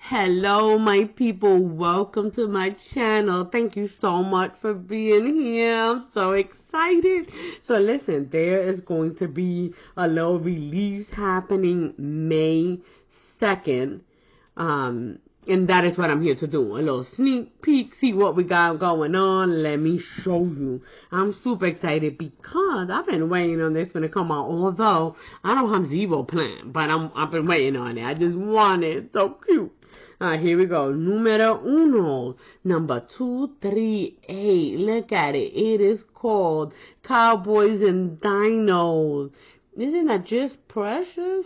Hello, my people. Welcome to my channel. Thank you so much for being here. I'm so excited. So listen, there is going to be a little release happening May 2nd. And that is what I'm here to do. A little sneak peek, see what we got going on. Let me show you. I'm super excited because I've been waiting on this one to come out. Although I don't have zero plan, but I've been waiting on it. I just want it. So cute. Here we go. Numero uno. Number 238. Look at it. It is called Cowboys and Dinos. Isn't that just precious?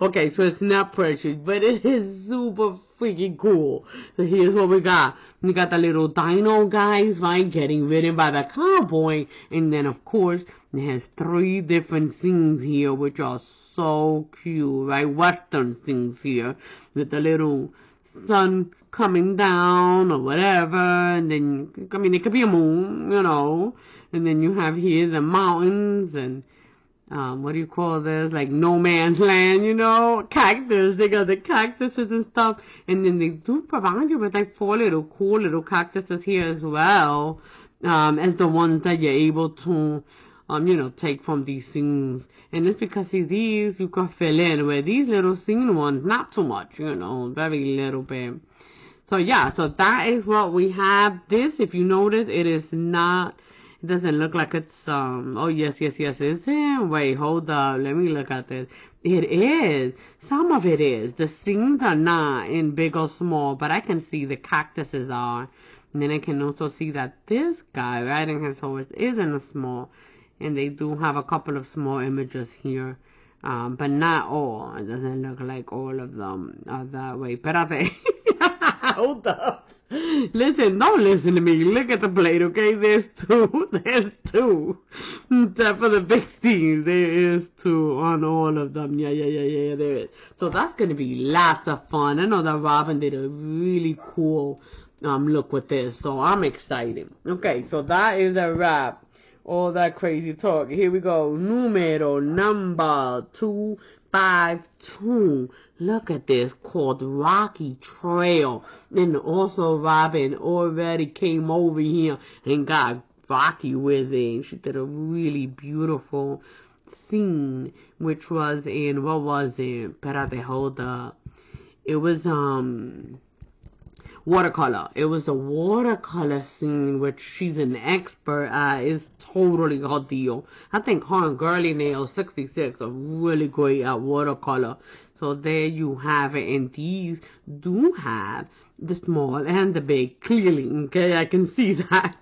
Okay, so it's not precious, but it is super freaking cool. So here's what we got. We got the little dino guys, right, getting ridden by the cowboy. And then, of course, it has 3 different scenes here, which are so cute, right? Western scenes here with the little sun coming down or whatever. And then, I mean, it could be a moon, you know. And then you have here the mountains and what do you call this? Like no man's land, you know? Cactus. They got the cactuses and stuff. And then they do provide you with like 4 little cool little cactuses here as well. As the ones that you're able to, take from these scenes. And it's because see, these you can fill in, where these little scene ones, not too much, very little bit. So yeah, so that is what we have. This, if you notice, it is not, it doesn't look like it's, oh yes, is it? Wait, hold up, let me look at this. It is. Some of it is. The scenes are not in big or small, but I can see the cactuses are. And then I can also see that this guy, riding his horse, is in a small. And they do have a couple of small images here. But not all. It doesn't look like all of them are that way. Espérate. Hold up. Listen, don't listen to me. Look at the plate, okay? There's 2. There's 2. Except for the big scenes, there is 2 on all of them. Yeah, there is. So that's going to be lots of fun. I know that Robin did a really cool look with this, so I'm excited. Okay, so that is a wrap. All that crazy talk. Here we go. Number 252. Look at this, called Rocky Trail. And also Robin already came over here and got Rocky with it. She did a really beautiful scene, which was in, what was it? Espérate, hold up. It was, watercolor. It was a watercolor scene, which she's an expert at. It's totally her deal. I think her and Girly Nail 66 are really great at watercolor. So there you have it. And these do have the small and the big clearly. Okay, I can see that.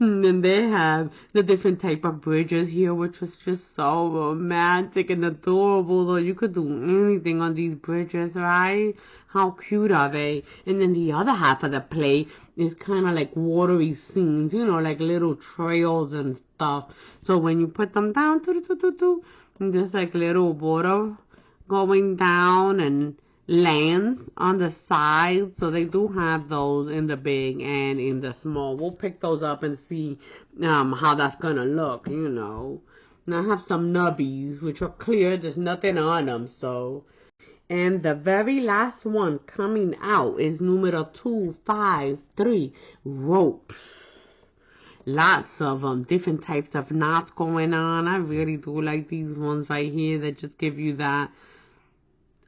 And then they have the different type of bridges here, which was just so romantic and adorable. So you could do anything on these bridges, right? How cute are they? And then the other half of the play is kind of like watery scenes, like little trails and stuff. So when you put them down, just like little water going down and lands on the side. So they do have those in the big and in the small. We'll pick those up and see how that's gonna look, Now I have some nubbies which are clear. There's nothing on them. So, and the very last one coming out is numero 253, ropes. Lots of them, different types of knots going on. I really do like these ones right here that just give you that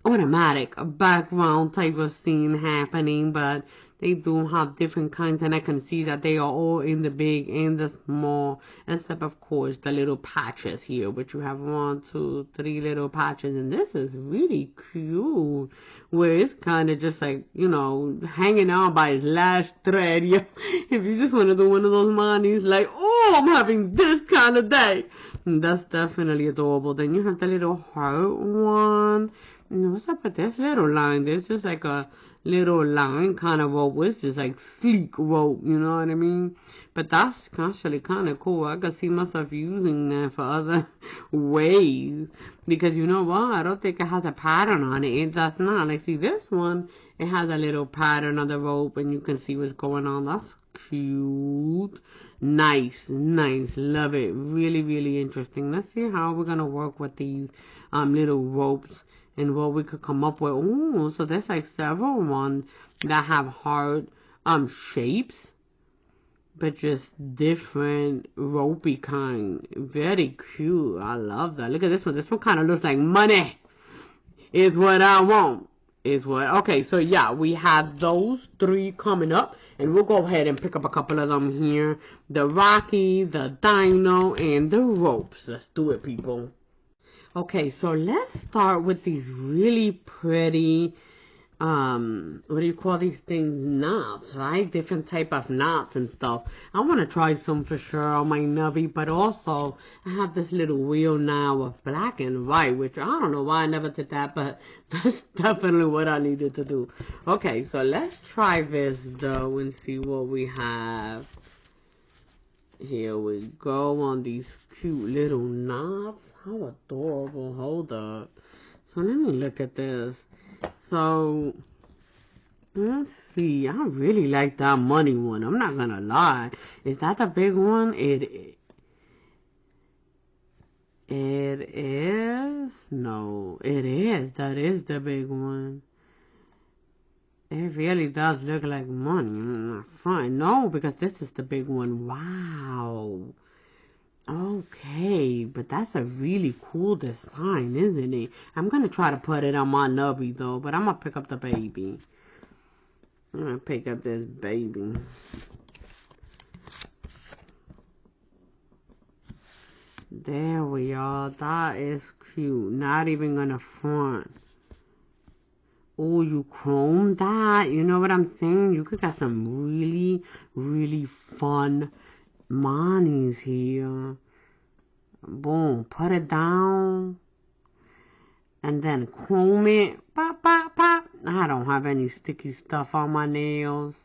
automatic background type of scene happening, but they do have different kinds, and I can see that they are all in the big and the small, except of course the little patches here, which you have 1, 2, 3 little patches. And this is really cute, where it's kind of just like, hanging on by its last thread. If you just want to do one of those monies, like, oh, I'm having this kind of day, and that's definitely adorable. Then you have the little heart one. What's up with this little line? There's just like a little line kind of rope. It's just like sleek rope, you know what I mean? But that's actually kind of cool. I could see myself using that for other ways. Because you know what? I don't think it has a pattern on it. It does not. Like, see this one, it has a little pattern on the rope and you can see what's going on. cute. Nice, nice. Love it. Really, really interesting. Let's see how we're gonna work with these little ropes and what we could come up with. Ooh, so there's like several ones that have hard shapes, but just different ropey kind. Very cute. I love that. Look at this one. This one kind of looks like money. Is what I want. Okay, so yeah, we have those 3 coming up, and we'll go ahead and pick up a couple of them here. The Rocky, the Dino, and the ropes. Let's do it, people. Okay, so let's start with these really pretty, what do you call these things? Knots, right? Different type of knots and stuff. I want to try some for sure on my nubby, but also I have this little wheel now of black and white, which I don't know why I never did that, but that's definitely what I needed to do. Okay, so let's try this though and see what we have. Here we go on these cute little knots. How adorable. Hold up. So let me look at this. So, let's see. I really like that money one. I'm not gonna lie. Is that the big one? It is. No, it is. That is the big one. It really does look like money. Fine. No, because this is the big one. Wow. Okay, but that's a really cool design, isn't it? I'm going to try to put it on my nubby, though, but I'm going to pick up the baby. I'm going to pick up this baby. There we are. That is cute. Not even going to front. Oh, you chrome that? You know what I'm saying? You could get some really, really fun monies here. Boom, put it down and then chrome it. Pop, pop, pop. I don't have any sticky stuff on my nails,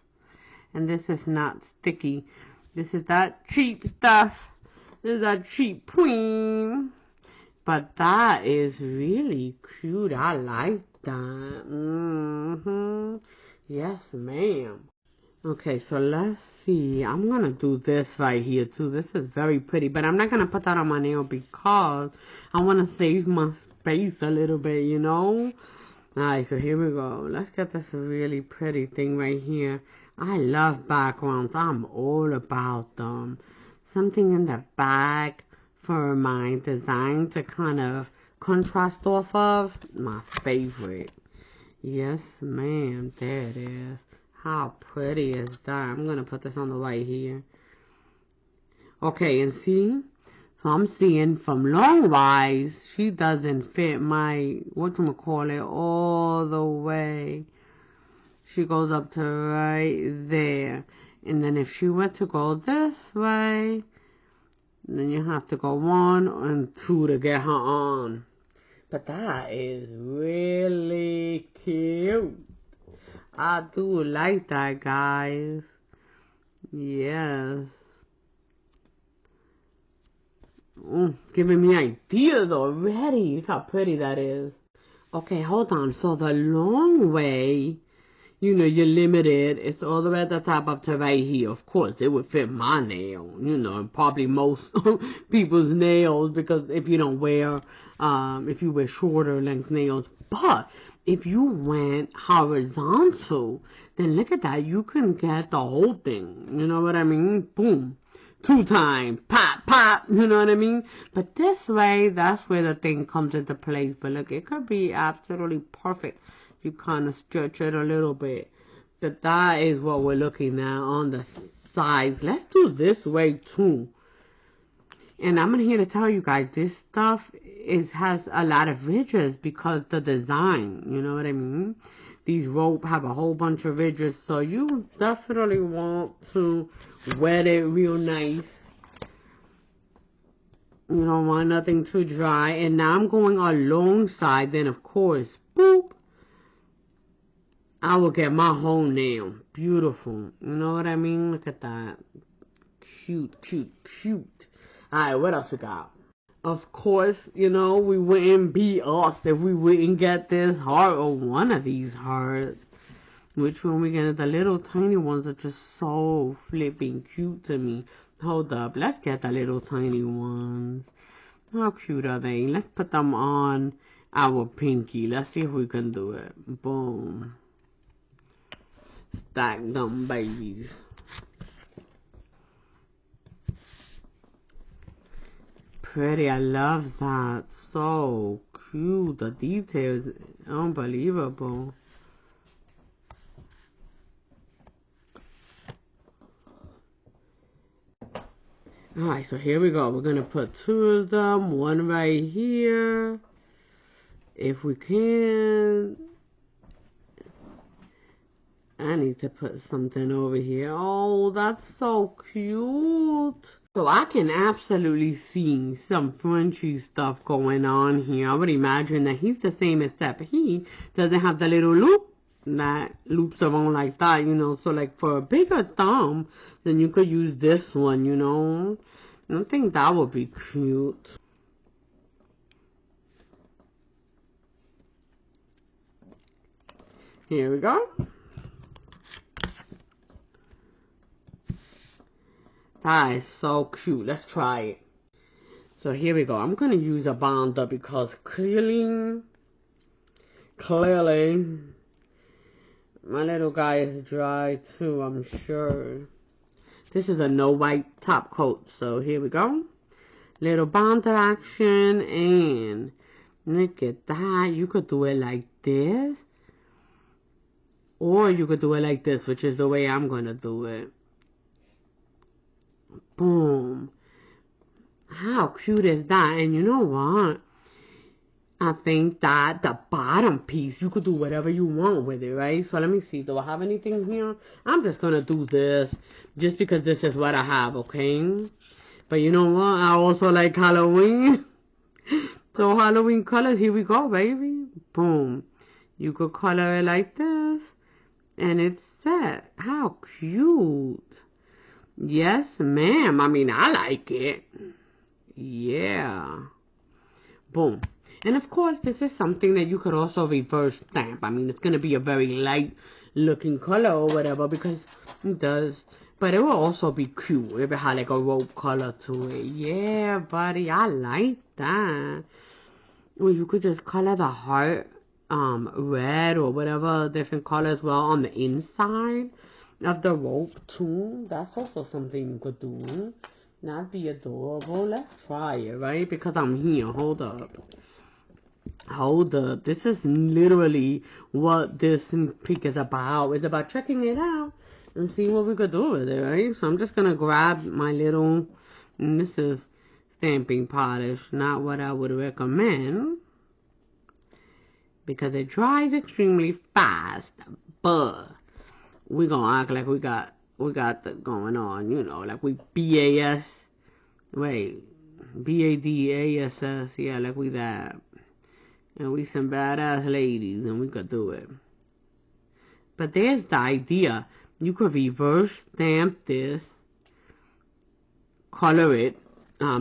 and this is not sticky. This is that cheap stuff. This is that cheap queen. But that is really cute. I like that. Yes, ma'am. Okay, so let's see. I'm going to do this right here, too. This is very pretty, but I'm not going to put that on my nail because I want to save my space a little bit, you know? Alright, so here we go. Let's get this really pretty thing right here. I love backgrounds. I'm all about them. Something in the back for my design to kind of contrast off of. My favorite. Yes, ma'am. There it is. How pretty is that? I'm going to put this on the right here. Okay, and see? So I'm seeing from long-wise, she doesn't fit my, whatchamacallit, all the way. She goes up to right there. And then if she were to go this way, then you have to go 1 and 2 to get her on. But that is really cute. I do like that, guys. Yes. Giving me ideas already. Look how pretty that is. Okay, hold on. So the long way, you know, you're limited. It's all the way at the top up to right here. Of course, it would fit my nail, you know, and probably most people's nails, because if you don't wear, if you wear shorter length nails. But if you went horizontal, then look at that. You can get the whole thing. You know what I mean? Boom. 2 times. Pop, pop. You know what I mean? But this way, that's where the thing comes into place. But look, it could be absolutely perfect. You kind of stretch it a little bit. But that is what we're looking at on the sides. Let's do this way too. And I'm here to tell you guys, this stuff has a lot of ridges because the design, you know what I mean? These rope have a whole bunch of ridges, so you definitely want to wet it real nice. You don't want nothing too dry. And now I'm going alongside, then of course, boop, I will get my whole nail. Beautiful. You know what I mean? Look at that. Cute, cute, cute. Alright, what else we got? Of course, you know, we wouldn't be us if we wouldn't get this heart or one of these hearts. Which one we get? The little tiny ones are just so flipping cute to me. Hold up, let's get the little tiny ones. How cute are they? Let's put them on our pinky. Let's see if we can do it. Boom. Stack them babies. Pretty, I love that. So cute. The details, unbelievable. Alright, so here we go. We're gonna put two of them, one right here, if we can. I need to put something over here. Oh, that's so cute. So I can absolutely see some Frenchy stuff going on here. I would imagine that he's the same except he doesn't have the little loop that loops around like that, you know. So like for a bigger thumb, then you could use this one, you know. I think that would be cute. Here we go. That is so cute. Let's try it. So here we go. I'm going to use a bonder because clearly, my little guy is dry too, I'm sure. This is a no white top coat. So here we go. Little bonder action, and look at that. You could do it like this, or you could do it like this, which is the way I'm going to do it. Boom. How cute is that? And you know what? I think that the bottom piece, you could do whatever you want with it, right? So let me see. Do I have anything here? I'm just going to do this just because this is what I have, okay? But you know what? I also like Halloween. So Halloween colors, here we go, baby. Boom. You could color it like this. And it's set. How cute. Yes, ma'am. I mean, I like it. Yeah. Boom. And of course, this is something that you could also reverse stamp. I mean, it's going to be a very light looking color or whatever because it does. But it will also be cute if it had like a rope color to it. Yeah, buddy. I like that. Or you could just color the heart red or whatever different colors well on the inside of the rope too. That's also something you could do. That'd be adorable. Let's try it, right? Because I'm here. Hold up. This is literally what this peek is about. It's about checking it out and see what we could do with it, right? So I'm just gonna grab my little, and this is stamping polish, not what I would recommend because it dries extremely fast, but we're gonna act like we got that going on, you know, like we BADASS, yeah, like we that, and we some badass ladies, and we could do it. But there's the idea. You could reverse stamp this, color it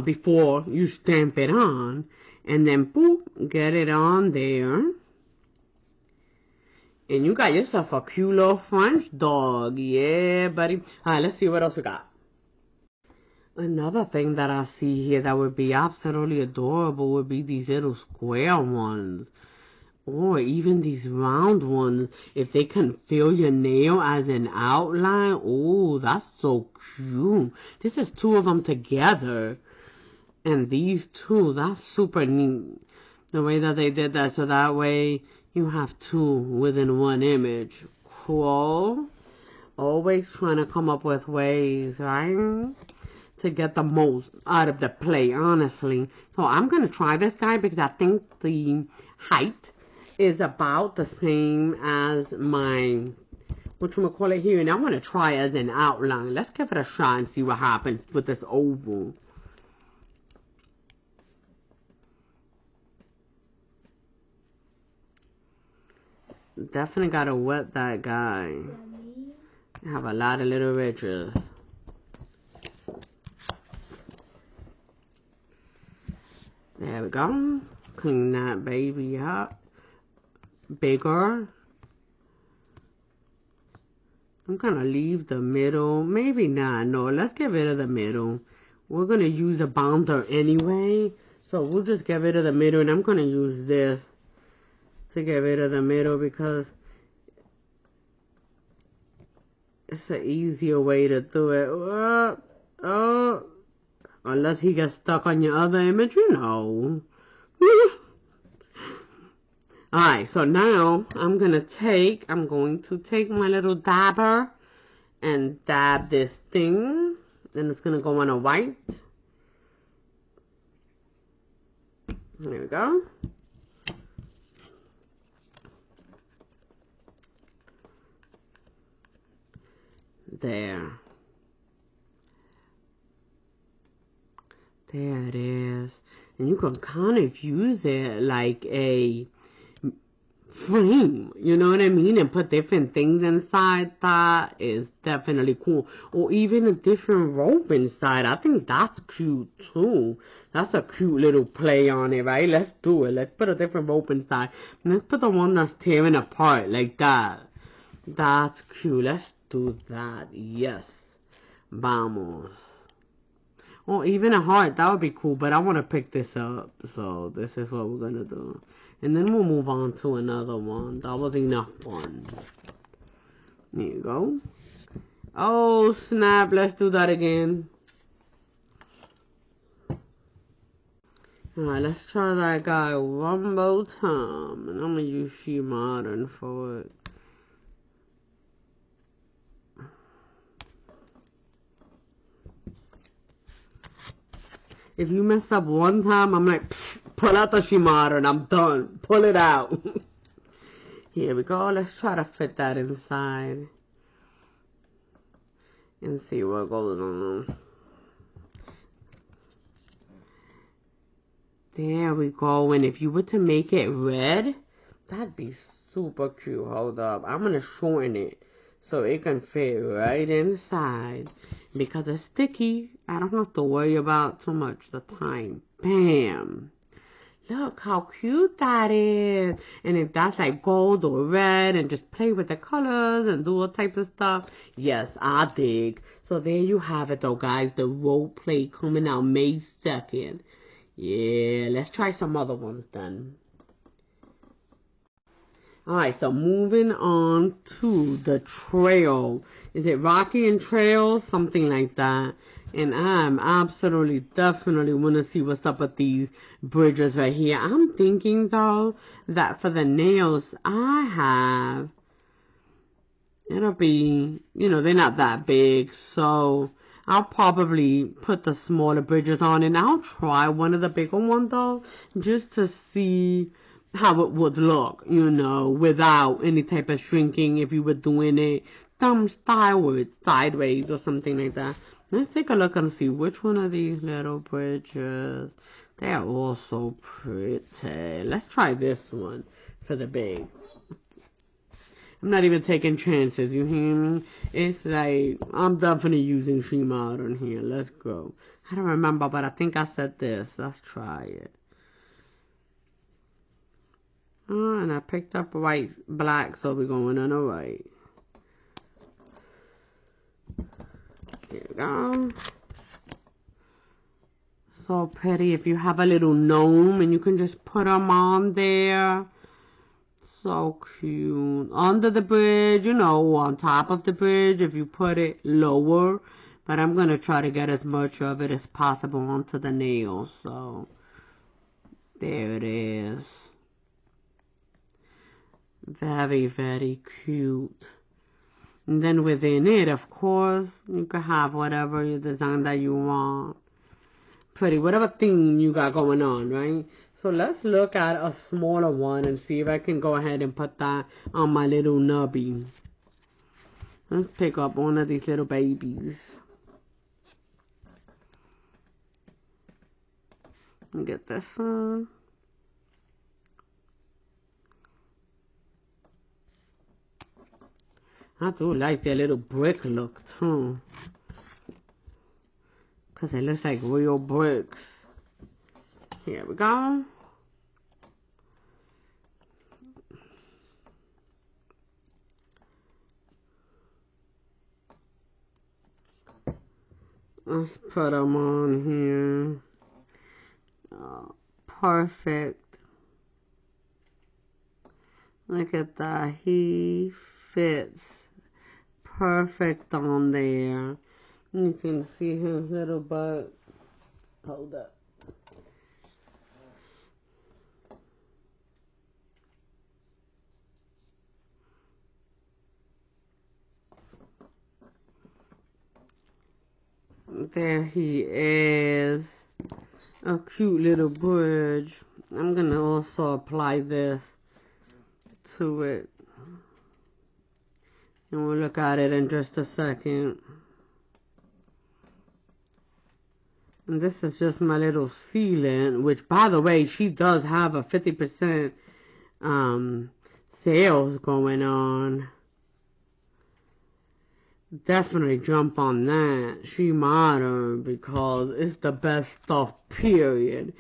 before you stamp it on, and then boop, get it on there. And you got yourself a cute little French dog. Yeah, buddy. Alright, let's see what else we got. Another thing that I see here that would be absolutely adorable would be these little square ones. Or even these round ones. If they can fill your nail as an outline. Oh, that's so cute. This is two of them together. And these two, that's super neat. The way that they did that, so that way you have two within one image. Cool. Always trying to come up with ways, right? To get the most out of the play, honestly. So I'm going to try this guy because I think the height is about the same as my, whatchamacallit here. And I want to try as an outline. Let's give it a shot and see what happens with this oval. Definitely gotta wet that guy. Have a lot of little ridges. There we go. Clean that baby up. Bigger. I'm gonna leave the middle. Maybe not. No, let's get rid of the middle. We're gonna use a bounder anyway. So we'll just get rid of the middle, and I'm gonna use this to get rid of the middle because it's an easier way to do it. Oh, unless he gets stuck on your other image, you know. Alright, so now I'm going to take my little dabber and dab this thing. And it's going to go on a white. There we go. There. There it is. And you can kind of use it like a frame, you know what I mean, and put different things inside. That is definitely cool. Or even a different rope inside. I think that's cute too. That's a cute little play on it, right? Let's do it. Let's put a different rope inside. And let's put the one that's tearing apart like that. That's cute. Let's do that. Yes. Vamos. Or even a heart. That would be cool, but I want to pick this up. So this is what we're going to do. And then we'll move on to another one. That was enough fun. There you go. Oh, snap. Let's do that again. Alright, let's try that guy one more time. And I'm going to use She Modern for it. If you mess up one time, I'm like, pull out the She Modern. I'm done. Pull it out. Here we go. Let's try to fit that inside. And see what goes on. There we go. And if you were to make it red, that'd be super cute. Hold up. I'm going to shorten it so it can fit right inside. Because it's sticky, I don't have to worry about too much the time. Bam. Look how cute that is. And if that's like gold or red and just play with the colors and do all types of stuff. Yes, I dig. So there you have it though, guys. The role play coming out May 2nd. Yeah, let's try some other ones then. Alright, so moving on to the trail. Is it Rocky and Trail? Something like that. And I'm absolutely, definitely want to see what's up with these bridges right here. I'm thinking, though, that for the nails I have, it'll be, you know, they're not that big. So I'll probably put the smaller bridges on. And I'll try one of the bigger ones, though, just to see how it would look, you know, without any type of shrinking if you were doing it thumb style or sideways or something like that. Let's take a look and see which one of these little bridges. They're all so pretty. Let's try this one for the big. I'm not even taking chances, you hear me? It's like, I'm definitely using She Modern here. Let's go. I don't remember, but I think I said this. Let's try it. And I picked up black, so we're going on a white. Here we go. So pretty. If you have a little gnome and you can just put them on there. So cute. Under the bridge, you know, on top of the bridge if you put it lower. But I'm going to try to get as much of it as possible onto the nails. So there it is. Very, very cute. And then within it, of course, you can have whatever design that you want. Pretty, whatever theme you got going on, right? So let's look at a smaller one and see if I can go ahead and put that on my little nubby. Let's pick up one of these little babies. And get this one. I do like their little brick look too. Because it looks like real bricks. Here we go. Let's put them on here. Perfect. Look at that. He fits perfect on there. You can see his little butt. Hold up. There he is. A cute little bridge. I'm going to also apply this to it. And we'll look at it in just a second. And this is just my little sealant, which, by the way, she does have a 50% sales going on. Definitely jump on that. She modern because it's the best stuff, period.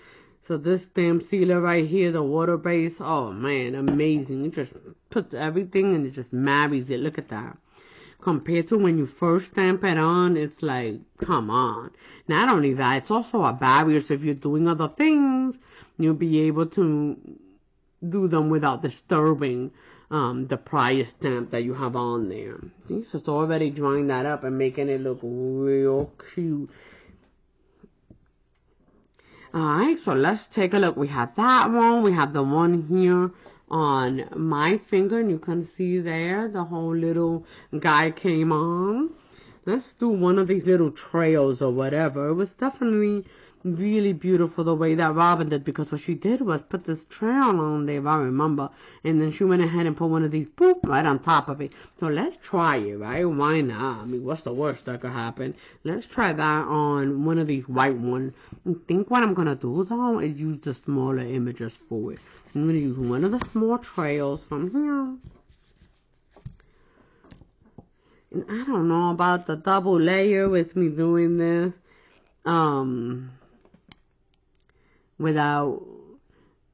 So this damn sealer right here, the water base, oh man, amazing. It just puts everything and it just marries it. Look at that. Compared to when you first stamp it on, it's like, come on. Not only that, it's also a barrier, so if you're doing other things, you'll be able to do them without disturbing the prior stamp that you have on there. See, so it's already drawing that up and making it look real cute. Alright, so let's take a look. We have that one. We have the one here on my finger, and you can see there the whole little guy came on. Let's do one of these little trails or whatever. It was definitely really beautiful the way that Robin did, because what she did was put this trail on there, if I remember, and then she went ahead and put one of these boop right on top of it. So let's try it, right? Why not? I mean, what's the worst that could happen? Let's try that on one of these white ones. I think what I'm gonna do though is use the smaller images for it. I'm gonna use one of the small trails from here. And I don't know about the double layer with me doing this without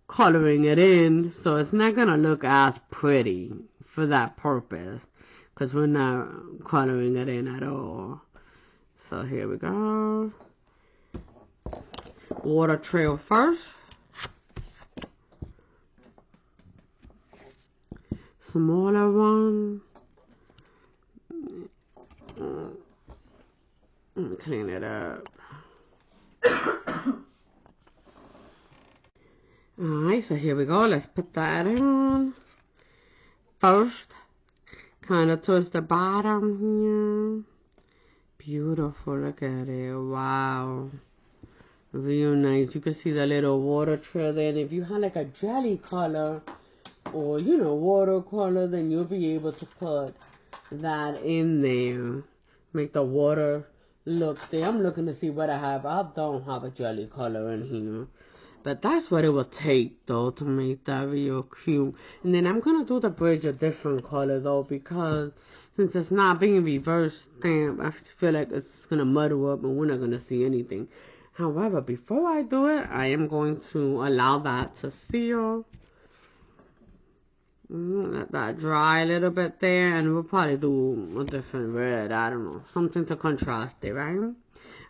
coloring it in, so it's not gonna look as pretty for that purpose, because we're not coloring it in at all. So here we go. Water trail first. Smaller one. Clean it up. Alright, so here we go. Let's put that on. First, kind of towards the bottom here. Beautiful, look at it. Wow. Real nice. You can see the little water trail there. And if you had like a jelly color or, you know, watercolor, then you'll be able to put that in there. Make the water look there. I'm looking to see what I have. I don't have a jelly color in here. But that's what it will take, though, to make that real cute. And then I'm going to do the bridge a different color, though, because since it's not being reverse stamped, I feel like it's going to muddle up and we're not going to see anything. However, before I do it, I am going to allow that to seal. Let that dry a little bit there, and we'll probably do a different red. I don't know, something to contrast it, right?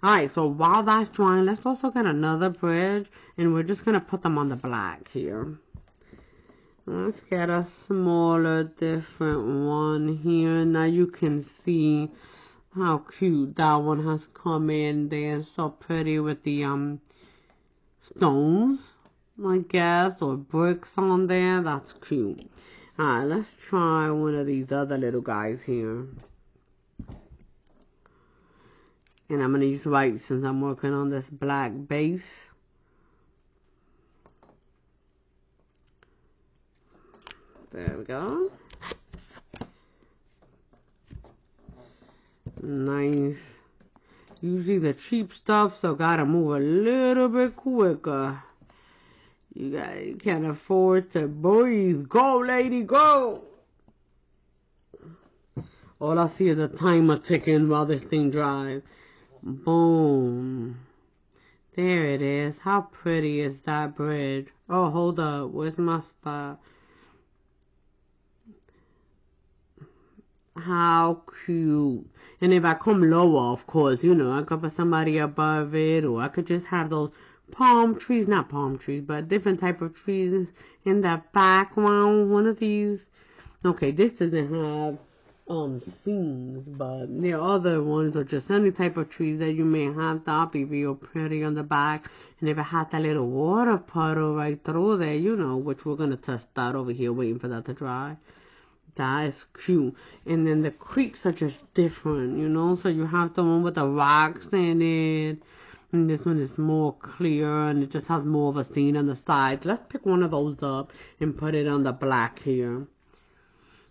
Alright, so while that's drying, let's also get another bridge, and we're just going to put them on the black here. Let's get a smaller, different one here. Now you can see how cute that one has come in there. So pretty with the stones, I guess, or bricks on there. That's cute. Alright, let's try one of these other little guys here. And I'm going to use white since I'm working on this black base. There we go. Nice. Usually the cheap stuff, so gotta move a little bit quicker. You can't afford to breathe. Go, lady, go! All I see is the timer ticking while this thing dries. Boom. There it is. How pretty is that bridge? Oh, hold up. Where's my spot? How cute. And if I come lower, of course, you know, I could put somebody above it, or I could just have those palm trees, not palm trees, but different type of trees in the background. One of these. Okay, this doesn't have scenes, but the other ones are just any type of trees that you may have. That'll be real pretty on the back. And if it had that little water puddle right through there, you know, which we're gonna test that over here, waiting for that to dry. That is cute. And then the creeks are just different, you know. So you have the one with the rocks in it. And this one is more clear and it just has more of a scene on the sides. Let's pick one of those up and put it on the black here.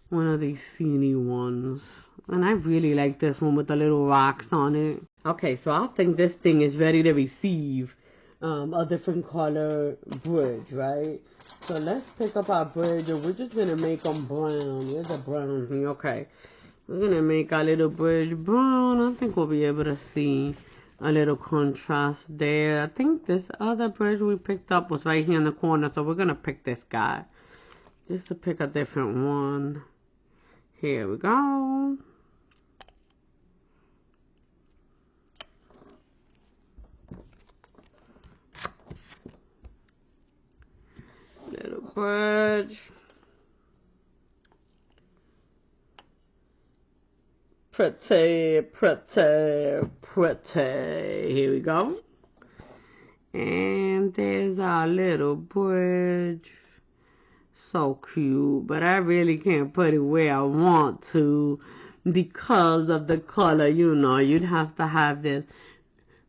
One of these sceney ones. And I really like this one with the little rocks on it. Okay, so I think this thing is ready to receive a different color bridge, right? So let's pick up our bridge and we're just going to make them brown. There's a brown here. Okay. We're going to make our little bridge brown. I think we'll be able to see a little contrast there. I think this other bridge we picked up was right here in the corner. So we're going to pick this guy. Just to pick a different one. Here we go. Little bridge. Pretty, pretty, pretty. Here we go. And there's our little bridge. So cute, but I really can't put it where I want to because of the color. You know, you'd have to have this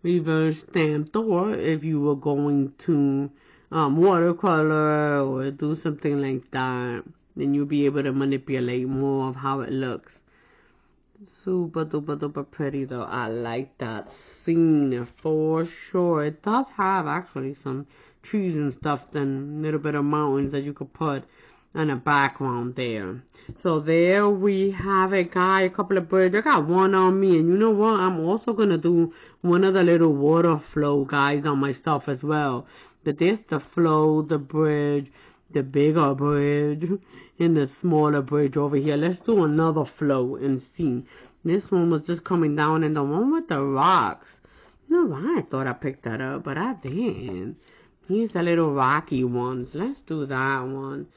reverse stamped, or if you were going to watercolor or do something like that, then you'll be able to manipulate more of how it looks. Super duper duper pretty though. I like that scene for sure. It does have actually some trees and stuff, then a little bit of mountains that you could put in a background there. So there we have it, guys. A couple of birds. I got one on me, and you know what? I'm also gonna do one of the little water flow guys on myself as well. But there's the flow, the bridge, the bigger bridge, and the smaller bridge over here. Let's do another flow and see. This one was just coming down, and the one with the rocks. No, I thought I picked that up, but I didn't. Here's the little rocky ones. Let's do that one.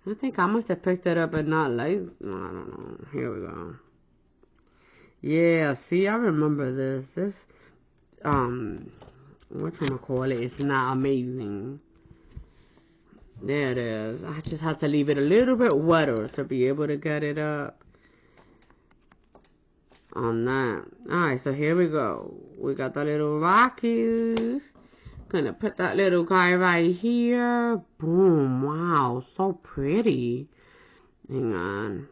I think I must have picked it up and not like, I don't know. Here we go. Yeah, see, I remember this. This, whatchamacallit, it's not amazing. There it is. I just have to leave it a little bit wetter to be able to get it up on that. Alright, so here we go. We got the little rockies. Gonna put that little guy right here. Boom. Wow, so pretty. Hang on.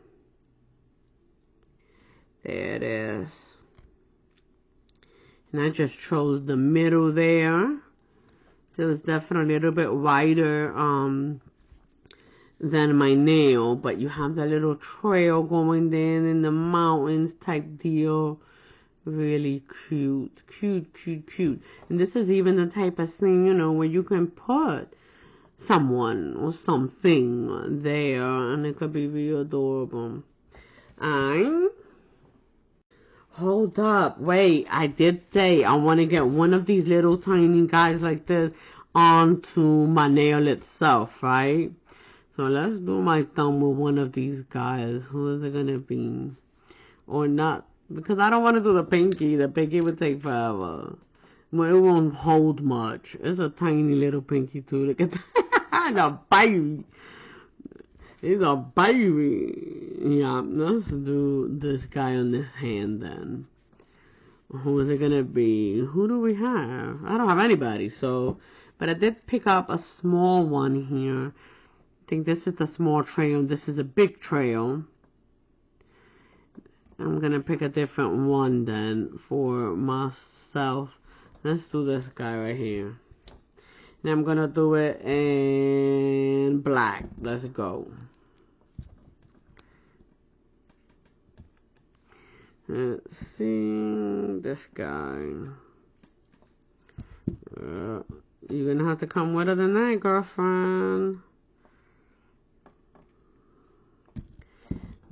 There it is. And I just chose the middle there. So it's definitely a little bit wider than my nail. But you have that little trail going down in the mountains type deal. Really cute, cute, cute, cute. And this is even the type of thing, you know, where you can put someone or something there, and it could be real adorable. Hold up, wait, I did say I want to get one of these little tiny guys like this onto my nail itself, right? So let's do my thumb with one of these guys. Who is it gonna be? Or not? Because I don't want to do the pinky. The pinky would take forever. Well, it won't hold much. It's a tiny little pinky too. Look at that. The baby. It's a baby. Yeah, let's do this guy on this hand then. Who is it gonna be? Who do we have? I don't have anybody, so. But I did pick up a small one here. I think this is the small trail. This is a big trail. I'm gonna pick a different one then for myself. Let's do this guy right here. And I'm gonna do it in black. Let's go. Let's see this guy. You're gonna have to come wetter than that, girlfriend.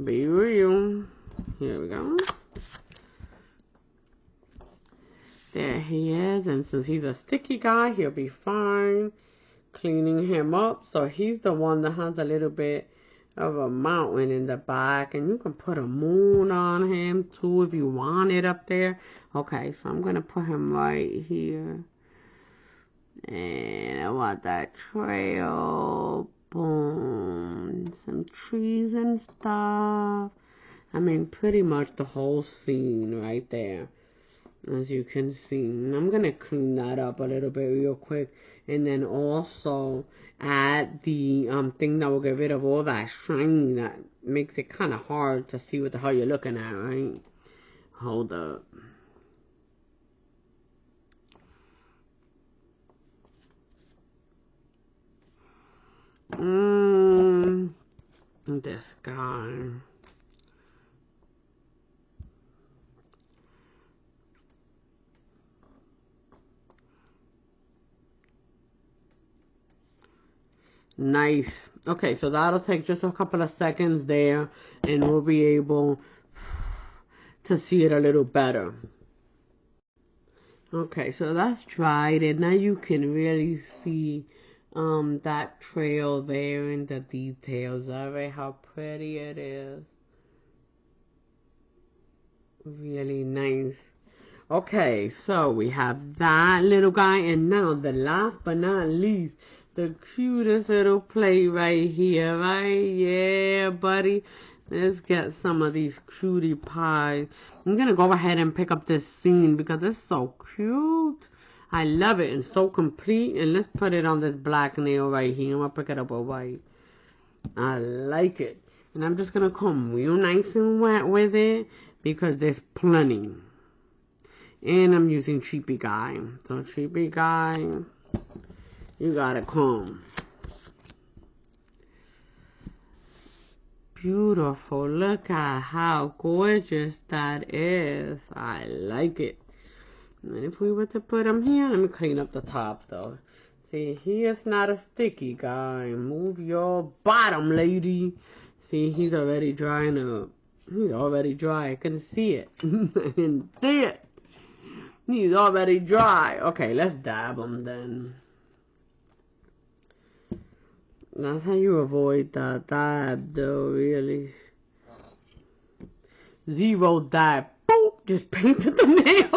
Be real. Here we go. There he is, and since he's a sticky guy, he'll be fine. Cleaning him up, so he's the one that has a little bit of a mountain in the back, and you can put a moon on him too if you want it up there. Okay, so I'm gonna put him right here, and I want that trail. Boom, some trees and stuff. I mean, pretty much the whole scene right there, as you can see. I'm gonna clean that up a little bit real quick, and then also add the thing that will get rid of all that shiny that makes it kind of hard to see what the hell you're looking at, right? Hold up. This guy. Nice. Okay, so that'll take just a couple of seconds there, and we'll be able to see it a little better. Okay, so that's dried, and now you can really see that trail there and the details of it, how pretty it is. Really nice. Okay, so we have that little guy, and now the last but not least, the cutest little play right here, right? Yeah, buddy. Let's get some of these cutie pies. I'm gonna go ahead and pick up this scene because it's so cute. I love it and so complete. And let's put it on this black nail right here. I'm gonna pick it up with white. I like it. And I'm just gonna come real nice and wet with it because there's plenty. And I'm using Cheapy Guy. So Cheapy Guy, you gotta comb. Beautiful. Look at how gorgeous that is. I like it. And if we were to put him here, let me clean up the top though. See, he is not a sticky guy. Move your bottom, lady. See, he's already drying up. He's already dry. I can see it. I can see it. He's already dry. Okay, let's dab him then. That's how you avoid that dab though, really. Zero dab. Boop! Just painted the nail.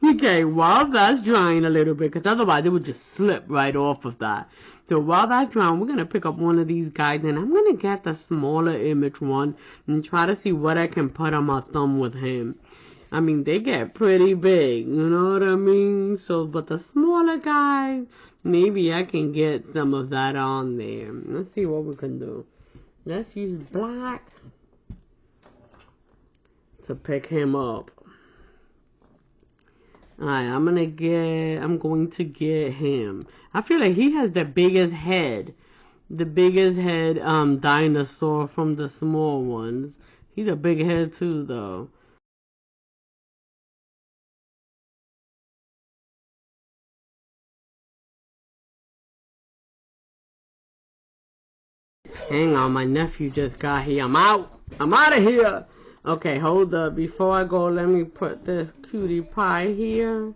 Okay, while that's drying a little bit, because otherwise it would just slip right off of that. So while that's drying, we're going to pick up one of these guys, and I'm going to get the smaller image one and try to see what I can put on my thumb with him. I mean, they get pretty big, you know what I mean? So, but the smaller guy, maybe I can get some of that on there. Let's see what we can do. Let's use black to pick him up. Alright, I'm going to get him. I feel like he has the biggest head. The biggest head dinosaur from the small ones. He's a big head too though. Hang on, my nephew just got here. I'm out of here. Okay, hold up. Before I go, let me put this cutie pie here.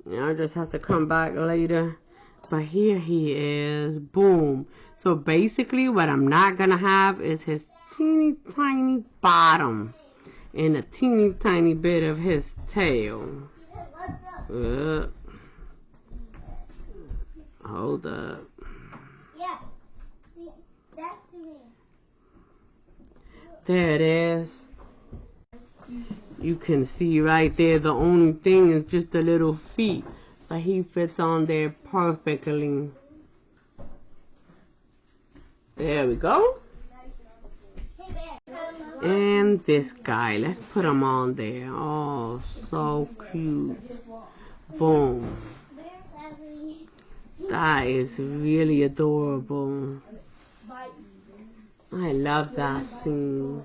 I just have to come back later. But here he is. Boom. So basically, what I'm not going to have is his teeny tiny bottom and a teeny tiny bit of his tail. Hold up. Yeah. That's me. There it is. You can see right there, the only thing is just the little feet, but he fits on there perfectly. There we go. And this guy, let's put him on there. Oh, so cute. Boom. That is really adorable. I love that scene.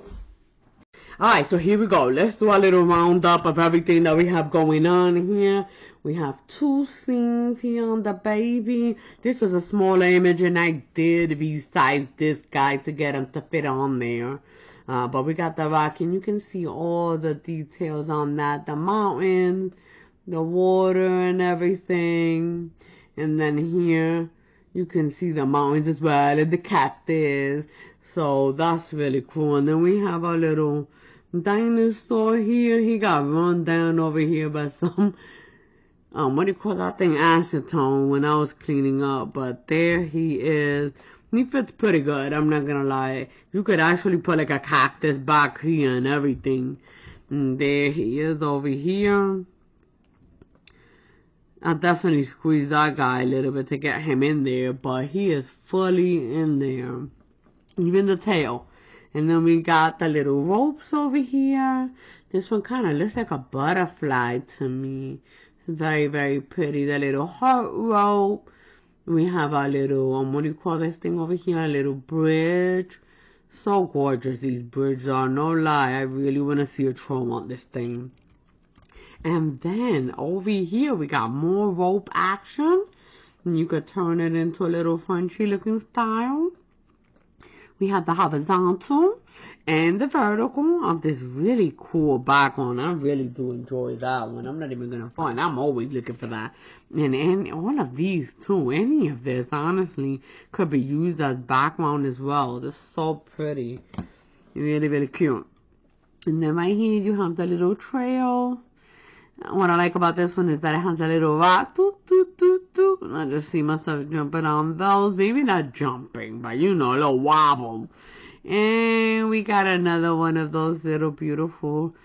Alright, so here we go. Let's do a little roundup of everything that we have going on here. We have 2 scenes here on the baby. This is a smaller image, and I did resize this guy to get him to fit on there. But we got the rock, and you can see all the details on that. The mountains, the water, and everything. And then here, you can see the mountains as well, and the cactus. So that's really cool. And then we have our little dinosaur here. He got run down over here by some, what do you call that thing? Acetone when I was cleaning up. But there he is. He fits pretty good, I'm not gonna lie. You could actually put like a cactus back here and everything. And there he is over here. I'll definitely squeeze that guy a little bit to get him in there, but he is fully in there. Even the tail. And then we got the little ropes over here. This one kind of looks like a butterfly to me. Very, very pretty. The little heart rope. We have our little, what do you call this thing over here? A little bridge. So gorgeous these bridges are. No lie. I really want to see a troll on this thing. And then over here we got more rope action. And you could turn it into a little Frenchy looking style. We have the horizontal and the vertical of this really cool background. I really do enjoy that one. I'm not even going to find. I'm always looking for that. And all of these too. Any of this honestly could be used as background as well. This is so pretty. Really, really cute. And then right here you have the little trail. What I like about this one is that it has a little rock. Doot, doot, doot, doot. I just see myself jumping on those. Maybe not jumping, but you know, a little wobble. And we got another one of those little beautiful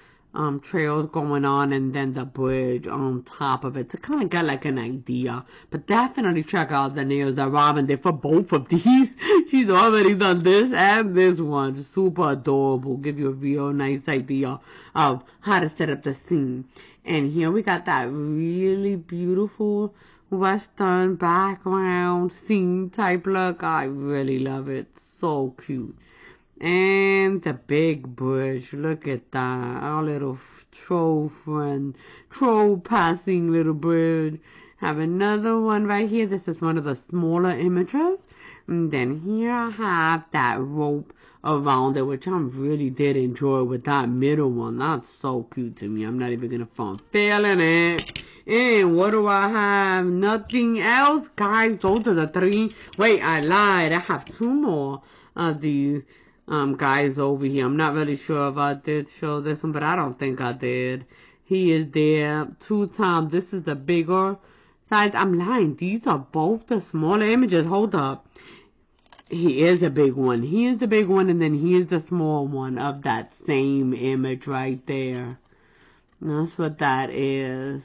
trails going on, and then the bridge on top of it to kind of get like an idea. But definitely check out the nails that Robin did for both of these. She's already done this and this one. Super adorable. Give you a real nice idea of how to set up the scene. And here we got that really beautiful Western background scene type look. I really love it. So cute. And the big bridge. Look at that. Our little troll friend. Troll passing little bridge. Have another one right here. This is one of the smaller images. And then here I have that rope around it, which I really did enjoy with that middle one. That's so cute to me. I'm not even gonna phone feeling it. And what do I have? Nothing else, guys. Those are the 3. Wait, I lied. I have 2 more of these guys over here. I'm not really sure if I did show this one, but I don't think I did. He is there 2 times. This is the bigger size. I'm lying. These are both the smaller images. Hold up. He is a big one. He is the big one, and then he is the small one of that same image right there. That's what that is.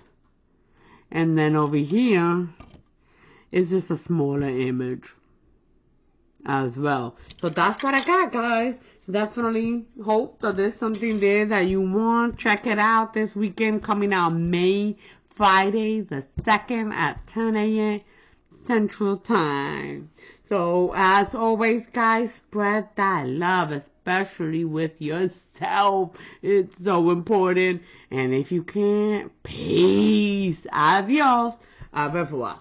And then over here is just a smaller image as well. So that's what I got, guys. Definitely hope that there's something there that you want. Check it out this weekend, coming out May Friday the 2nd at 10 a.m. Central Time. So, as always, guys, spread that love, especially with yourself. It's so important. And if you can, peace. Adios. Au revoir.